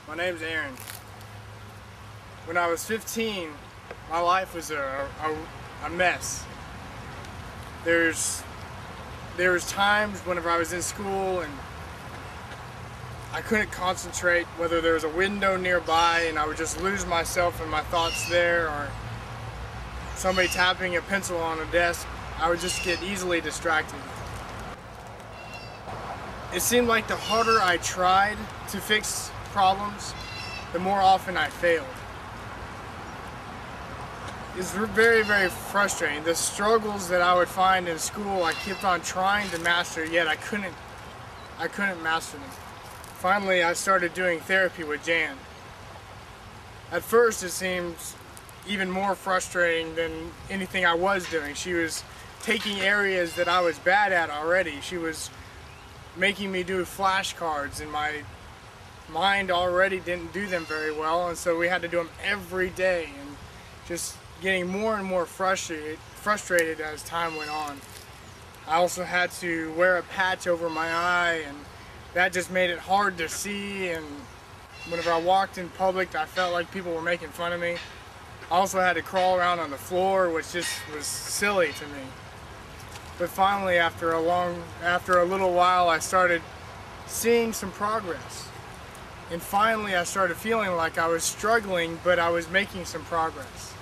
My name's Aaron. When I was 15, my life was a mess. There was times whenever I was in school and I couldn't concentrate, whether there was a window nearby and I would just lose myself in my thoughts there, or somebody tapping a pencil on a desk, I would just get easily distracted. It seemed like the harder I tried to fix problems, the more often I failed. It's very, very frustrating. The struggles that I would find in school, I kept on trying to master, yet I couldn't master them. Finally, I started doing therapy with Jan. At first, it seemed even more frustrating than anything I was doing. She was taking areas that I was bad at already. She was making me do flashcards, and my mind already didn't do them very well, and so we had to do them every day, and just getting more and more frustrated as time went on. I also had to wear a patch over my eye, and that just made it hard to see, and whenever I walked in public, I felt like people were making fun of me. I also had to crawl around on the floor, which just was silly to me. But finally, after a little while, I started seeing some progress. And finally, I started feeling like I was struggling, but I was making some progress.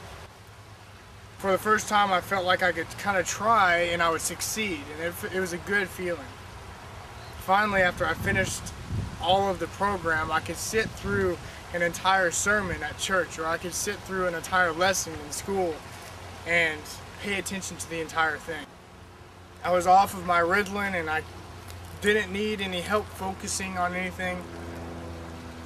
For the first time, I felt like I could kind of try and I would succeed, and it was a good feeling. Finally, after I finished all of the program, I could sit through an entire sermon at church, or I could sit through an entire lesson in school and pay attention to the entire thing. I was off of my Ritalin and I didn't need any help focusing on anything.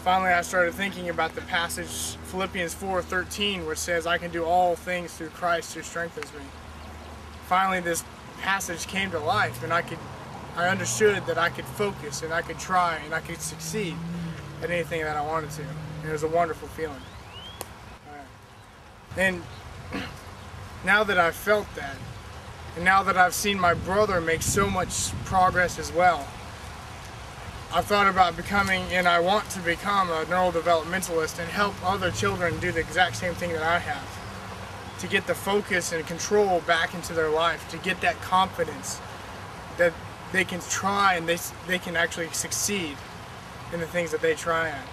Finally, I started thinking about the passage, Philippians 4:13, which says, "I can do all things through Christ who strengthens me." Finally, this passage came to life, and I understood that I could focus, and I could try, and I could succeed at anything that I wanted to. And it was a wonderful feeling. And now that I've felt that, and now that I've seen my brother make so much progress as well, I've thought about becoming, and I want to become, a neurodevelopmentalist and help other children do the exact same thing that I have. To get the focus and control back into their life, to get that confidence that they can try and they can actually succeed in the things that they try at.